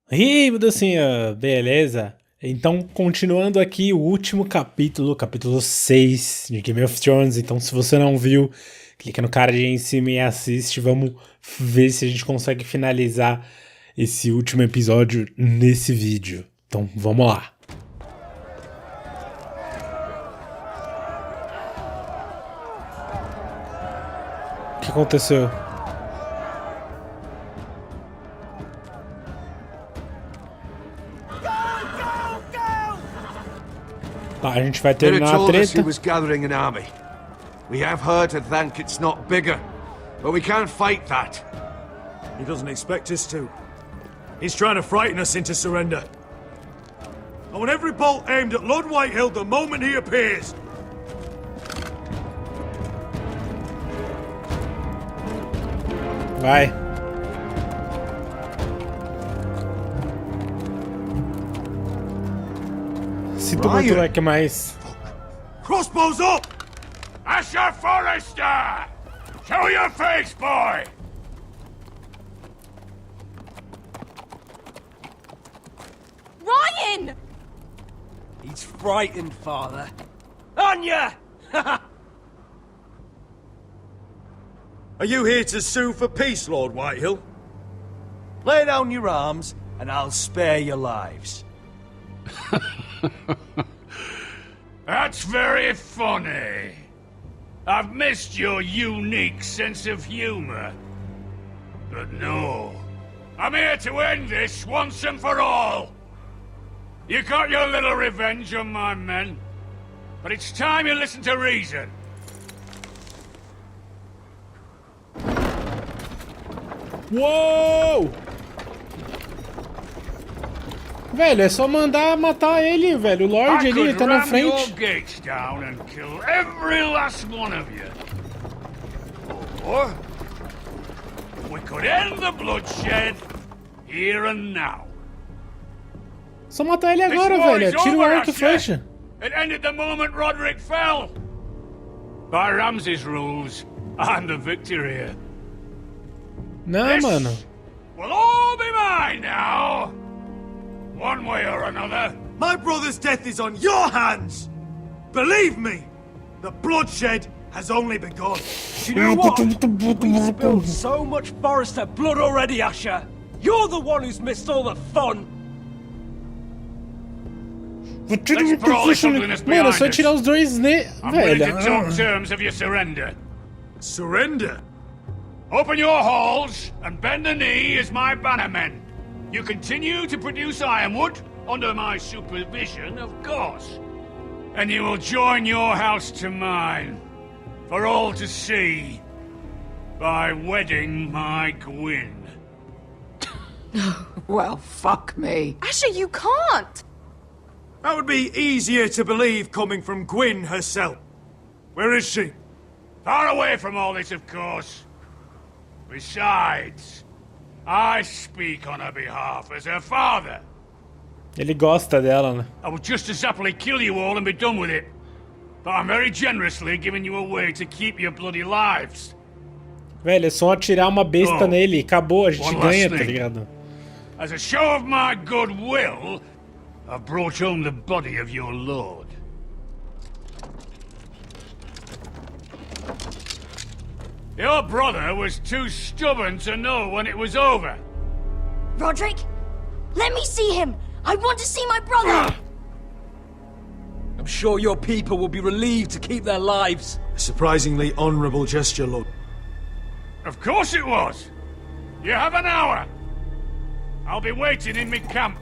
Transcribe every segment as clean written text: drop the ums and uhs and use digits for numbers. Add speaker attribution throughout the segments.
Speaker 1: E aí, mudancinha, beleza? Então, continuando aqui o último capítulo, capítulo 6 de Game of Thrones. Então, se você não viu, clica no card aí em cima e assiste. Vamos ver se a gente consegue finalizar esse último episódio nesse vídeo. Então, vamos lá. O que aconteceu? Tá, a gente vai terminar a treta.
Speaker 2: He was gathering an army. We have her to thank it's not bigger, but we can't fight that.
Speaker 3: He doesn't expect us to. He's trying to frighten us into surrender. I want every bolt aimed at Lord Whitehill the moment he appears.
Speaker 1: Vai. Sinto muito like mais.
Speaker 3: Crossbows up!
Speaker 2: Asher Forrester! Show your face, boy!
Speaker 4: Ryan!
Speaker 5: He's frightened, Father. Anya!
Speaker 3: Are you here to sue for peace, Lord Whitehill?
Speaker 5: Lay down your arms, and I'll spare your lives.
Speaker 2: That's very funny. I've missed your unique sense of humor. But no, I'm here to end this once and for all. You got your little revenge on my men, but it's time you listen to reason.
Speaker 1: Uou! Velho, é só mandar matar ele, velho. O Lorde ali, ele tá na frente.
Speaker 2: I could ram your gates down and kill every last one of you. Or we could end the bloodshed here and now.
Speaker 1: Só matar ele agora, velho. Tira o arco e flecha.
Speaker 2: It ended the moment Roderick fell. By Ramsay's rules, I'm the victor here.
Speaker 1: Não, mano.
Speaker 2: Will all be mine now. One way or another.
Speaker 3: My brother's death is on your hands! Believe me, the bloodshed has only begun.
Speaker 5: You know what? We spilled so much Forrester blood already, Asher. You're the one who's missed all the fun.
Speaker 1: Mano, é só tirar os dois, né?
Speaker 2: I'm willing
Speaker 1: Velho.
Speaker 2: to talk terms of your surrender.
Speaker 3: Surrender?
Speaker 2: Open your halls and bend the knee as my bannermen. You continue to produce ironwood, under my supervision, of course. And you will join your house to mine, for all to see, by wedding my Gwyn.
Speaker 6: Well, fuck me.
Speaker 4: Asher, you can't!
Speaker 3: That would be easier to believe coming from Gwyn herself. Where is she?
Speaker 2: Far away from all this, of course. Besides, I speak on her behalf as her father.
Speaker 1: Ele gosta dela, né?
Speaker 2: I would just as happily kill you all and be done with it. But I'm very generously giving you a way to keep your bloody lives.
Speaker 1: Velho, é só atirar uma besta
Speaker 2: Oh,
Speaker 1: nele. Acabou, a gente
Speaker 2: one
Speaker 1: ganha,
Speaker 2: last
Speaker 1: tá
Speaker 2: thing.
Speaker 1: ligado?
Speaker 2: As a show of my goodwill, I've brought home the body of your lord. Your brother was too stubborn to know when it was over.
Speaker 4: Roderick? Let me see him! I want to see my brother!
Speaker 5: I'm sure your people will be relieved to keep their lives.
Speaker 3: A surprisingly honorable gesture, Lord.
Speaker 2: Of course it was. You have an hour. I'll be waiting in my camp.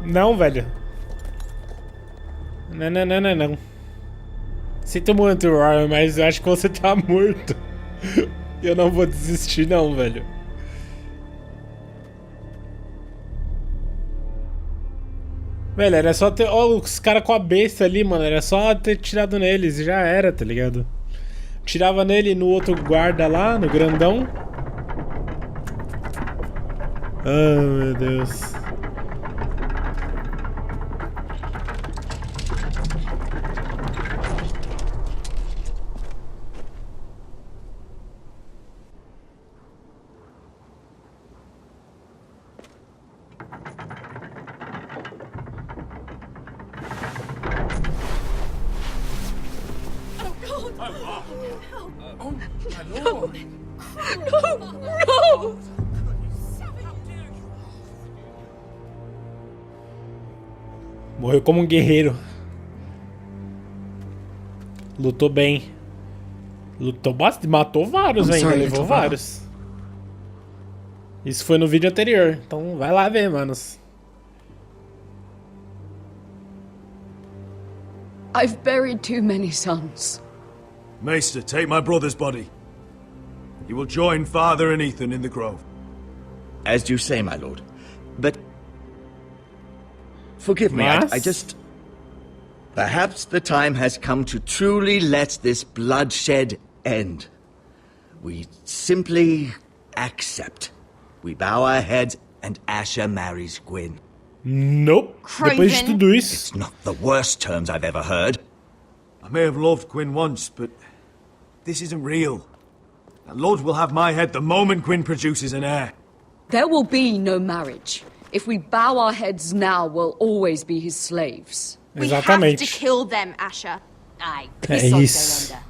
Speaker 1: Não, velho. Não, não, não, não, não. Sinto muito, Ryan, mas eu acho que você tá morto. Eu não vou desistir não, velho. Velho, era só ter... Ó, os caras com a besta ali, mano. Era só ter tirado neles e já era, tá ligado? Tirava nele no outro guarda lá, no grandão. Ah, meu Deus.
Speaker 4: No!
Speaker 1: Morreu como um guerreiro. Lutou bem. Lutou bastante. Matou vários ainda. Levou vários. Isso foi no vídeo anterior. Então vai lá ver, manos.
Speaker 6: I've buried too many sons.
Speaker 3: Maester, take my brother's body. He will join father and Ethan in the grove.
Speaker 7: As you say, my lord. But forgive me, I just... Perhaps the time has come to truly let this bloodshed end. We simply accept. We bow our heads and Asher marries Gwyn.
Speaker 1: Nope. Depois de tudo isso.
Speaker 7: It's not the worst terms I've ever heard.
Speaker 3: I may have loved Gwyn once, but this isn't real. And Lord will have my head the moment Gwyn produces an heir.
Speaker 6: There will be no marriage. If we bow our heads now, we'll always be his slaves.
Speaker 8: We have to kill them, Asher.
Speaker 9: Aye,
Speaker 1: É
Speaker 9: peace or
Speaker 1: isso.
Speaker 9: surrender.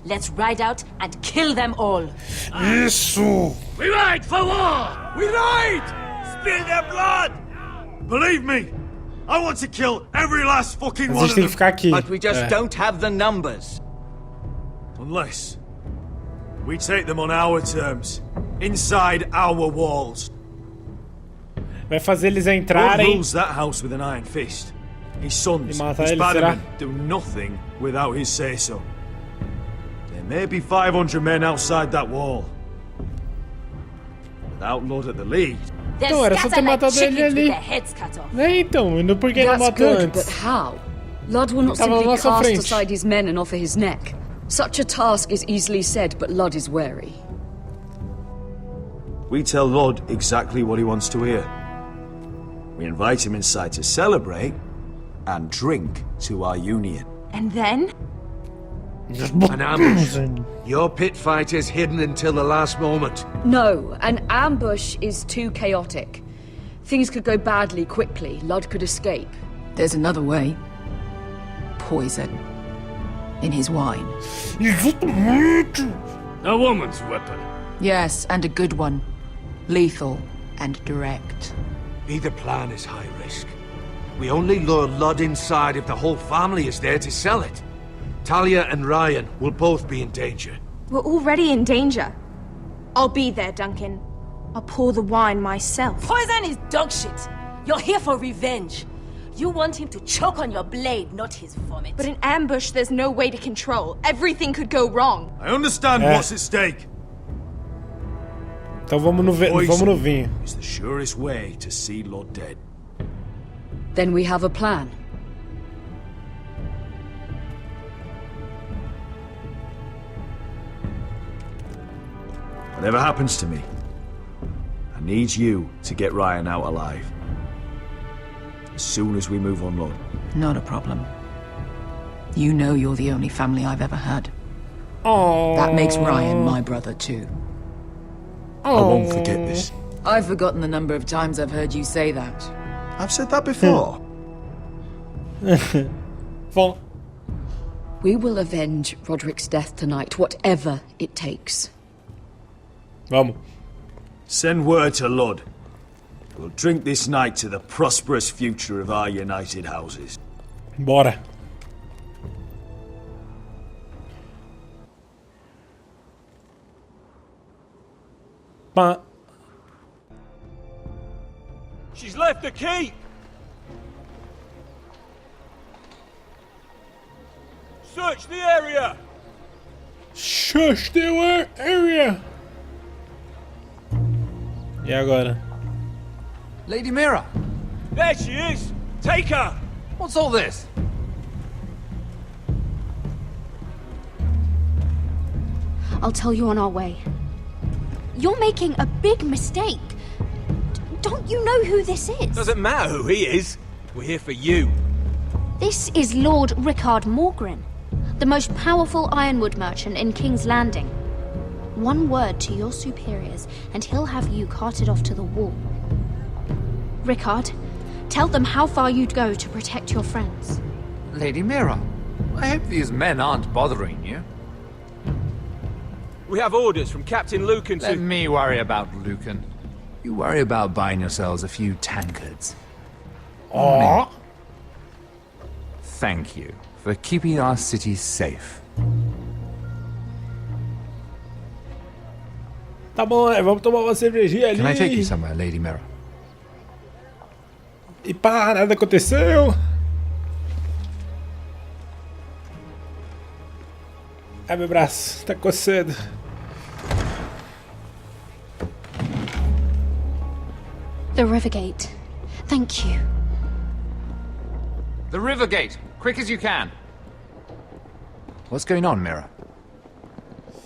Speaker 9: Let's ride out and kill them all.
Speaker 1: Isso!
Speaker 2: We ride for war!
Speaker 3: We ride! Spill their blood! Believe me, I want to kill every last fucking
Speaker 1: A
Speaker 3: one
Speaker 1: gente
Speaker 3: of
Speaker 1: tem que
Speaker 3: them.
Speaker 1: ficar aqui.
Speaker 7: But we just don't have the numbers.
Speaker 3: Unless we take them on our terms, inside our walls.
Speaker 1: Vai fazer eles
Speaker 3: God
Speaker 1: entrarem.
Speaker 3: rules that house with an iron fist. His sons,
Speaker 1: E matar
Speaker 3: his
Speaker 1: ele, será?
Speaker 3: bannermen, do nothing without his say-so. There may be 500 men outside that wall. Without Lord at the lead.
Speaker 9: They'll
Speaker 1: Então, era só ter
Speaker 9: scatter like
Speaker 1: matado ele
Speaker 9: chickens with
Speaker 1: ali.
Speaker 9: their heads cut off.
Speaker 1: É, então, e por que não
Speaker 6: That's
Speaker 1: matou
Speaker 6: good,
Speaker 1: antes?
Speaker 6: but how? Lud will not
Speaker 1: Tava na
Speaker 6: simply
Speaker 1: nossa
Speaker 6: cast
Speaker 1: frente.
Speaker 6: aside his men and offer his neck. Such a task is easily said, but Lud is wary.
Speaker 3: We tell Lord exactly what he wants to hear. We invite him inside to celebrate and drink to our union.
Speaker 8: And then?
Speaker 10: An ambush. Your pit fight is hidden until the last moment.
Speaker 6: No, an ambush is too chaotic. Things could go badly quickly. Lud could escape.
Speaker 11: There's another way. Poison. In his wine.
Speaker 2: A woman's weapon.
Speaker 11: Yes, and a good one. Lethal and direct.
Speaker 10: Either plan is high risk. We only lure Lud inside if the whole family is there to sell it. Talia and Ryan will both be in danger.
Speaker 8: We're already in danger. I'll be there, Duncan. I'll pour the wine myself.
Speaker 9: Poison is dog shit. You're here for revenge. You want him to choke on your blade, not his vomit.
Speaker 8: But in ambush, there's no way to control. Everything could go wrong.
Speaker 3: I understand what's at stake.
Speaker 1: Então vamos no vinho.
Speaker 3: It's the surest way to see Lord dead.
Speaker 6: Then we have a plan.
Speaker 3: Whatever happens to me, I need you to get Ryan out alive. As soon as we move on, Lord.
Speaker 11: Not a problem. You know you're the only family I've ever had.
Speaker 1: Oh.
Speaker 11: That makes Ryan my brother too.
Speaker 3: I won't forget this.
Speaker 11: I've forgotten the number of times I've heard you say that.
Speaker 3: I've said that before.
Speaker 1: Bom,
Speaker 6: We will avenge Roderick's death tonight, whatever it takes.
Speaker 1: vamos.
Speaker 3: Send word to Lud. We'll drink this night to the prosperous future of our united houses.
Speaker 1: Bora. Pá.
Speaker 5: She's left the key! Search the area!
Speaker 1: Shush the area. E agora?
Speaker 5: Lady Mira! There she is! Take her! What's all this?
Speaker 4: I'll tell you on our way. You're making a big mistake. Don't you know who this is?
Speaker 5: Doesn't matter who he is. We're here for you.
Speaker 4: This is Lord Rickard Morgren, the most powerful ironwood merchant in King's Landing. One word to your superiors, and he'll have you carted off to the wall. Rickard, tell them how far you'd go to protect your friends.
Speaker 12: Lady Mira, I hope these men aren't bothering you.
Speaker 5: We have orders from Captain Lucan to...
Speaker 12: Let me worry about Lucan. You worry about buying yourselves a few tankards.
Speaker 1: Ó.
Speaker 12: Thank you for keeping our city safe.
Speaker 1: Tá bom, vamos tomar uma cervejinha ali.
Speaker 12: Can I take you somewhere, Lady Mira?
Speaker 1: E pá, nada aconteceu. Ai, meu braço, tá coçando.
Speaker 4: The river gate. Thank you.
Speaker 12: The river gate! Quick as you can! What's going on, Mira?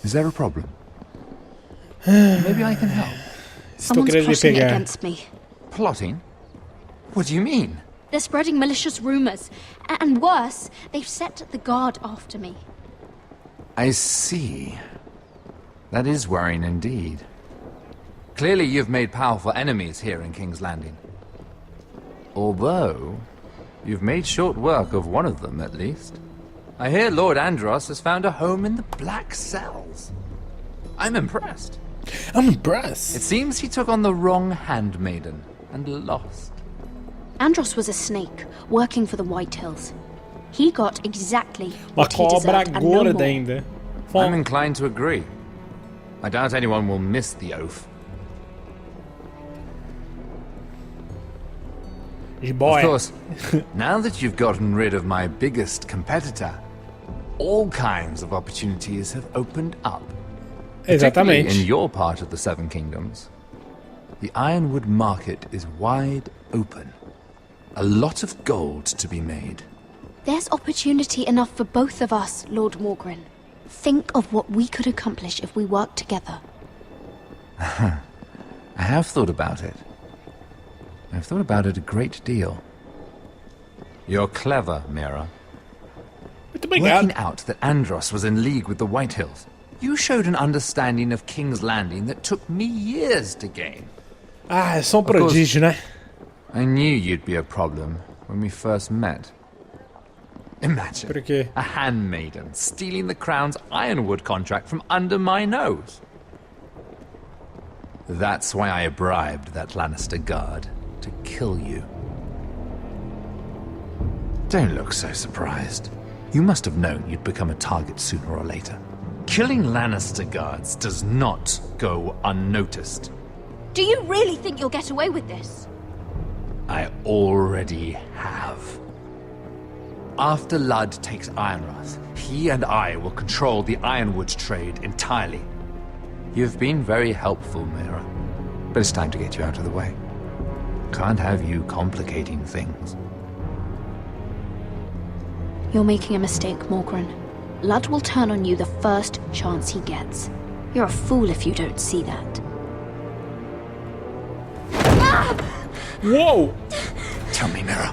Speaker 12: Is there a problem? Maybe I can help.
Speaker 1: Estou querendo lhe
Speaker 4: Plotting
Speaker 1: pegar.
Speaker 4: against me.
Speaker 12: Plotting? What do you mean?
Speaker 4: They're spreading malicious rumors. And worse, they've set the guard after me.
Speaker 12: I see. That is worrying indeed. Clearly you've made powerful enemies here in King's Landing. Although, you've made short work of one of them, at least. I hear Lord Andros has found a home in the Black Cells. I'm impressed.
Speaker 1: I'm impressed.
Speaker 12: It seems he took on the wrong handmaiden and lost.
Speaker 4: Andros was a snake, working for the White Hills. He got exactly
Speaker 1: Uma
Speaker 4: what he
Speaker 1: cobra
Speaker 4: deserved and no
Speaker 1: gorda
Speaker 4: more.
Speaker 1: ainda.
Speaker 12: I'm inclined to agree. I doubt anyone will miss the oath.
Speaker 1: Boy.
Speaker 12: Of course, now that you've gotten rid of my biggest competitor, all kinds of opportunities have opened up. Particularly
Speaker 1: Exatamente.
Speaker 12: in your part of the Seven Kingdoms. The Ironwood market is wide open. A lot of gold to be made.
Speaker 4: There's opportunity enough for both of us, Lord Morgren. Think of what we could accomplish if we worked together.
Speaker 12: I have thought about it. I've thought about it a great deal. You're clever, Mira. Working out that Andros was in league with the White Hills, you showed an understanding of King's Landing that took me years to gain.
Speaker 1: Ah, é só prodígio, né?
Speaker 12: I knew you'd be a problem when we first met. Imagine
Speaker 1: Por quê?
Speaker 12: a handmaiden stealing the Crown's Ironwood contract from under my nose. That's why I bribed that Lannister guard to kill you. Don't look so surprised. You must have known you'd become a target sooner or later. Killing Lannister guards does not go unnoticed.
Speaker 4: Do you really think you'll get away with this?
Speaker 12: I already have. After Ludd takes Ironrath, he and I will control the Ironwood trade entirely. You've been very helpful, Mira, but it's time to get you out of the way. Can't have you complicating things.
Speaker 4: You're making a mistake, Morgren. Ludd will turn on you the first chance he gets. You're a fool if you don't see that.
Speaker 1: Whoa!
Speaker 12: Tell me, Mira,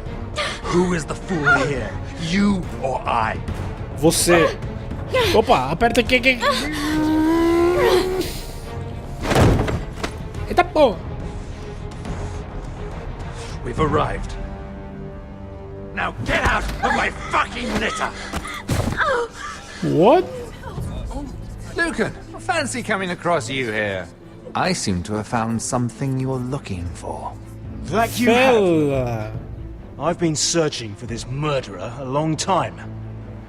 Speaker 12: who is the fool here? You or I?
Speaker 1: Você. Opa, aperta aqui. Eita porra.
Speaker 10: We've arrived. Now get out of my fucking litter!
Speaker 1: What?
Speaker 12: Lucan, fancy coming across you here. I seem to have found something you're looking for.
Speaker 3: That you have.
Speaker 1: Fela.
Speaker 3: I've been searching for this murderer a long time.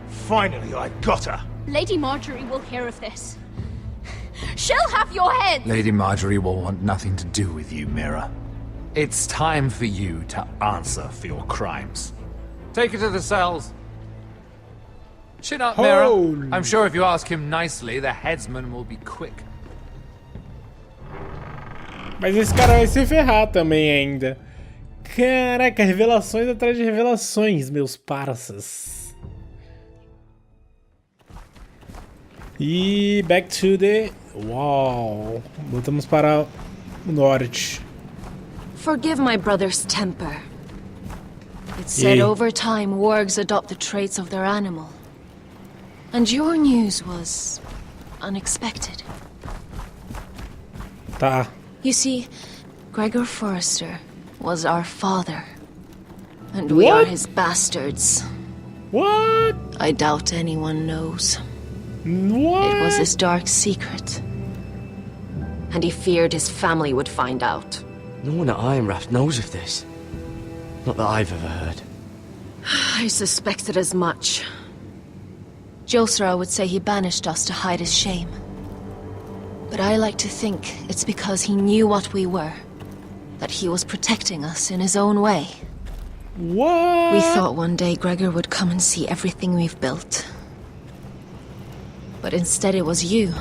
Speaker 3: Finally, I got her.
Speaker 4: Lady Marjorie will hear of this. She'll have your head!
Speaker 12: Lady Marjorie will want nothing to do with you, Mira. It's time for you to answer for your crimes. Take her to the cells. Chin up, Mira. I'm sure if you ask him nicely, the headsman will be quick.
Speaker 1: Mas esse cara vai se ferrar também ainda. Caraca, revelações atrás de revelações, meus parças. E back to the... Uau. Voltamos para o norte.
Speaker 13: Forgive my brother's temper. It's said over time wargs adopt the traits of their animal. And your news was unexpected.
Speaker 1: Tá.
Speaker 13: You see, Gregor Forrester was our father. And we are his bastards.
Speaker 1: What?
Speaker 13: I doubt anyone knows.
Speaker 1: What?
Speaker 13: It was his dark secret. And he feared his family would find out.
Speaker 5: No one at Ironraft knows of this. Not that I've ever heard.
Speaker 13: I suspected as much. Josra would say he banished us to hide his shame. But I like to think it's because he knew what we were. That he was protecting us in his own way.
Speaker 1: What?
Speaker 13: We thought one day Gregor would come and see everything we've built. But instead it was you.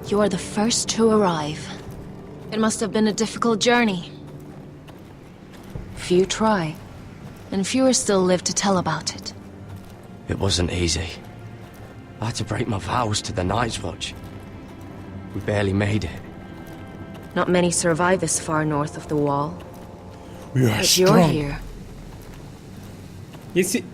Speaker 13: You are the first to arrive. It must have been a difficult journey. Few try, and fewer still live to tell about it.
Speaker 5: It wasn't easy. I had to break my vows to the Night's Watch. We barely made it.
Speaker 13: Not many survive this far north of the wall.
Speaker 1: We are
Speaker 13: But
Speaker 1: strong.
Speaker 13: you're here.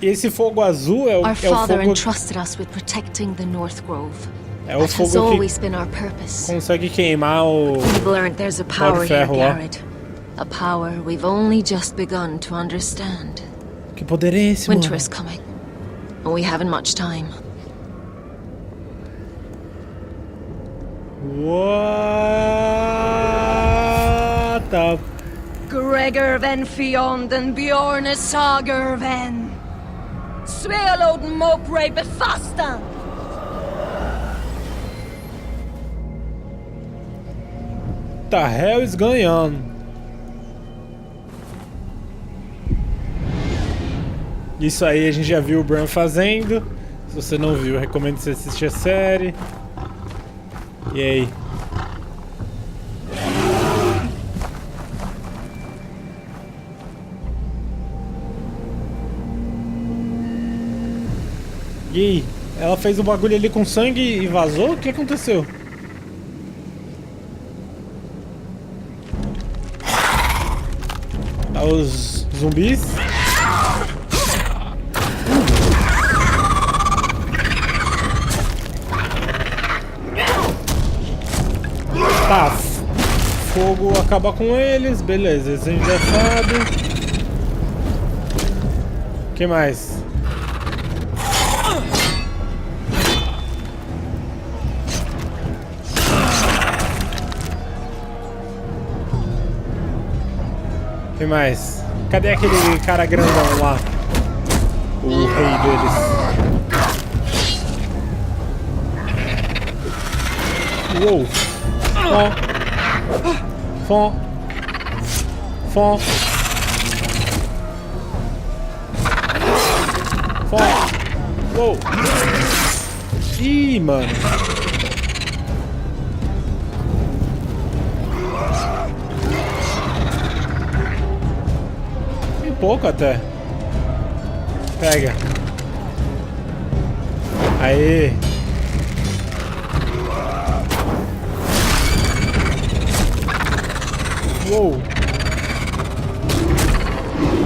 Speaker 1: Esse fogo azul é o,
Speaker 13: Our
Speaker 1: é o
Speaker 13: father
Speaker 1: fogo...
Speaker 13: entrusted us with protecting the North Grove.
Speaker 1: É o
Speaker 13: That has
Speaker 1: fogo
Speaker 13: always
Speaker 1: que
Speaker 13: been our purpose.
Speaker 1: consegue queimar o...
Speaker 13: We've learned there's a power here,
Speaker 1: ferro lá.
Speaker 13: Garrett. A power we've only just begun to understand.
Speaker 1: Que poder é esse,
Speaker 13: Winter
Speaker 1: mano?
Speaker 13: is coming, and we haven't much time.
Speaker 1: What the...
Speaker 6: Gregor ven Fiondan Bjorne Sager ven. Svealoden Mopre befastan.
Speaker 1: The hell is going on? Isso aí a gente já viu o Bran fazendo. Se você não viu, recomendo você assistir a série. E aí? E aí? Ela fez um bagulho ali com sangue e vazou? O que aconteceu? Tá os zumbis. Tá. Fogo acaba com eles. Beleza, isso a gente já sabe. O que mais? O que mais? Cadê aquele cara grandão lá? O rei deles. Uou! Fom! Fom! Fom! Fom! Uou! Ih, mano! Tem pouco até. Pega. Aê! Uou!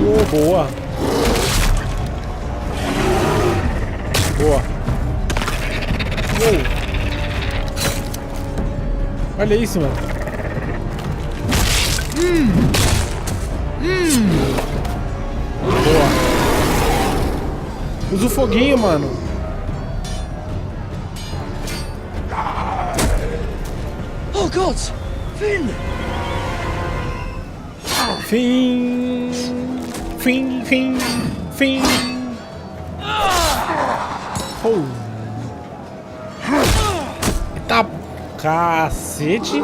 Speaker 1: Uou, boa! Boa! Uou! Olha isso, mano! Boa! Usa o foguinho, mano!
Speaker 5: Oh God! Finn!
Speaker 1: Fim! Fim, fim, fim! Oh. Eita cacete!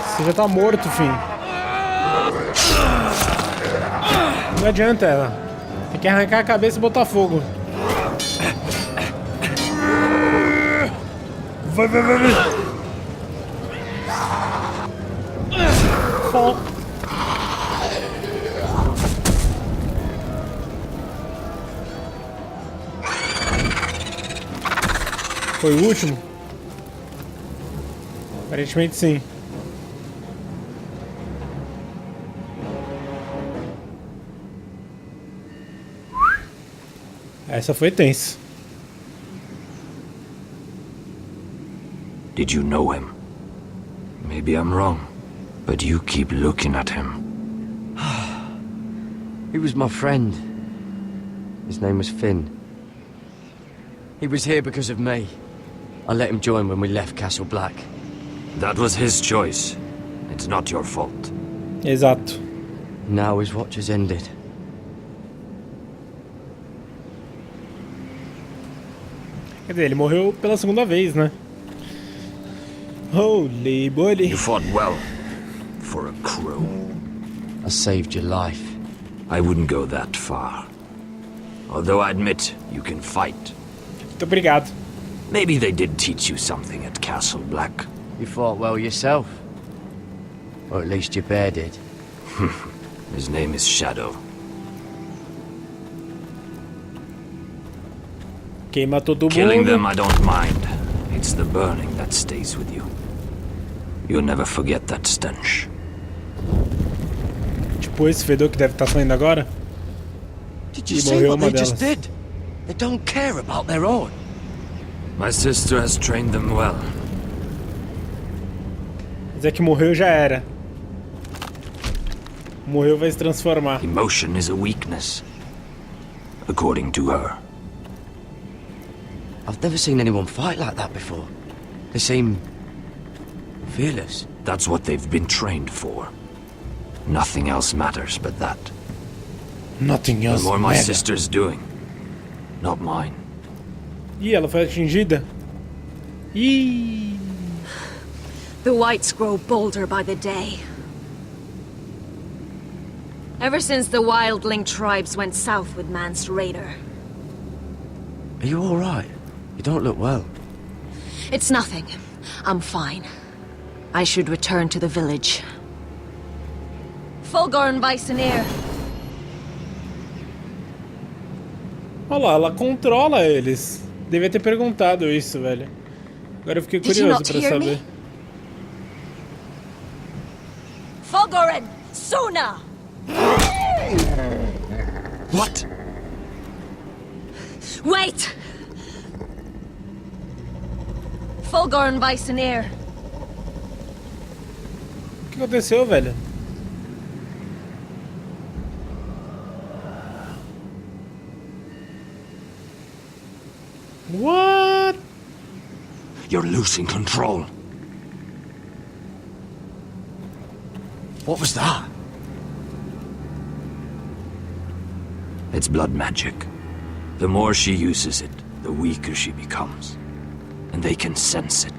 Speaker 1: Você já tá morto, fim. Não adianta ela. Tem que arrancar a cabeça e botar fogo. Vai, vai, vai, vai! Foi o último? Aparentemente sim. Essa foi tensa.
Speaker 10: Did you know him? Maybe I'm wrong, but you keep looking at him.
Speaker 5: He was my friend.
Speaker 14: His name was Finn. He was here because of me. I let him join when we left Castle Black.
Speaker 15: That was his choice. It's not your fault.
Speaker 1: Exato.
Speaker 14: Now his watch has ended.
Speaker 1: Quer dizer, ele morreu pela segunda vez, né? Holy moly.
Speaker 15: You fought well. For a crow.
Speaker 14: I saved your life.
Speaker 15: I wouldn't go that far. Although I admit, you can fight.
Speaker 1: Muito obrigado.
Speaker 15: Maybe they did teach you something at Castle Black.
Speaker 14: You fought well yourself. Or at least your bear did.
Speaker 15: His name is Shadow.
Speaker 1: Queima todo mundo.
Speaker 15: Killing them I don't mind. It's the burning that stays with you. You'll never forget that stench.
Speaker 1: Tipo esse fedor que deve estar saindo agora.
Speaker 14: Did you see what they just did? They don't care about their own.
Speaker 15: My sister has trained them well.
Speaker 1: Mas é que morreu já era. Morreu vai se transformar.
Speaker 15: Emotion is a weakness. According to her.
Speaker 14: I've never seen anyone fight like that before. They seem fearless.
Speaker 15: That's what they've been trained for. Nothing else matters but that.
Speaker 1: Nothing else
Speaker 15: The more my
Speaker 1: matters.
Speaker 15: sister's doing, not mine.
Speaker 1: Ih, ela foi atingida. Ih.
Speaker 13: The whites grow bolder by the day. Ever since the wildling tribes went south with Mance Raider.
Speaker 14: Are you all right? You don't look well.
Speaker 13: It's nothing. I'm fine. I should return to the village. Fulgorn Viceneer.
Speaker 1: Olha lá, ela controla eles. Devia ter perguntado isso, velho. Agora eu fiquei curioso pra saber.
Speaker 9: Fulgorn, Suna!
Speaker 15: What?
Speaker 13: Wait! Fulgorn Viceneer.
Speaker 1: O que aconteceu, velho? What?
Speaker 15: You're losing control.
Speaker 14: What was that?
Speaker 15: It's blood magic. The more she uses it, the weaker she becomes. And they can sense it.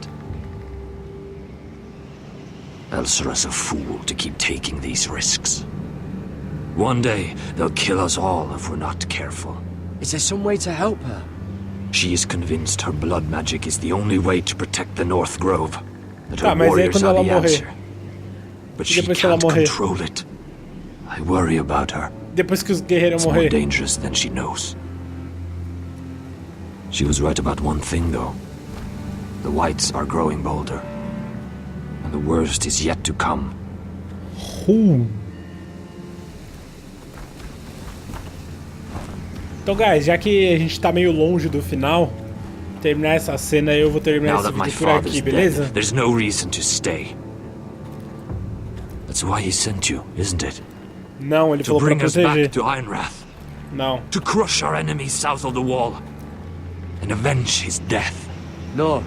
Speaker 15: Elsera's a fool to keep taking these risks. One day, they'll kill us all if we're not careful.
Speaker 14: Is there some way to help her?
Speaker 15: She is convinced her blood magic is the only way to protect the North Grove. That her
Speaker 1: Tá, mas aí
Speaker 15: warriors
Speaker 1: quando
Speaker 15: are
Speaker 1: ela
Speaker 15: the
Speaker 1: morrer?
Speaker 15: answer. But she
Speaker 1: depois que ela
Speaker 15: can't
Speaker 1: morrer?
Speaker 15: control it. I worry about her.
Speaker 1: Depois que os guerreiros
Speaker 15: It's more
Speaker 1: morrer.
Speaker 15: dangerous than she knows. She was right about one thing, though. The whites are growing bolder. And the worst is yet to come.
Speaker 1: Então, guys, já que a gente tá meio longe do final, terminar essa cena, eu vou terminar
Speaker 15: Now
Speaker 1: esse
Speaker 15: that my
Speaker 1: vídeo por aqui,
Speaker 15: father's
Speaker 1: beleza?
Speaker 15: dead, there's no reason to stay. That's why he sent you, isn't it?
Speaker 1: Não, ele
Speaker 15: To
Speaker 1: falou pra
Speaker 15: bring us back
Speaker 1: proteger.
Speaker 15: to Ironrath.
Speaker 1: Não.
Speaker 15: To crush our enemies south of the wall. And avenge his death.
Speaker 14: No.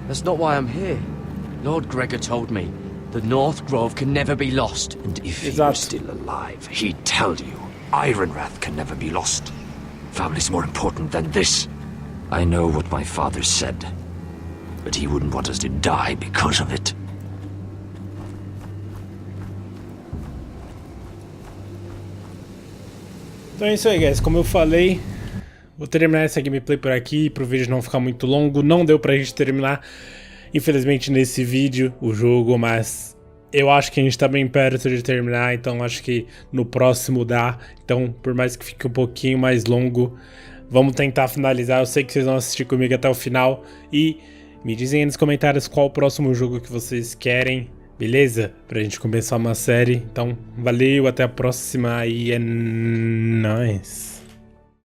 Speaker 14: That's not why I'm here. Lord Gregor told me the North Grove can never be lost.
Speaker 15: And if he were still alive, he'd tell you Ironrath can never be lost. Family's more important than this. I know what my father said, but he wouldn't want us to die because of it.
Speaker 1: Então é isso aí, guys. Como eu falei, vou terminar essa gameplay por aqui, pro vídeo não ficar muito longo. Não deu pra gente terminar, infelizmente, nesse vídeo, o jogo, mas eu acho que a gente tá bem perto de terminar, então acho que no próximo dá. Então, por mais que fique um pouquinho mais longo, vamos tentar finalizar. Eu sei que vocês vão assistir comigo até o final e me dizem aí nos comentários qual o próximo jogo que vocês querem, beleza? Pra gente começar uma série. Então, valeu, até a próxima e é nóis!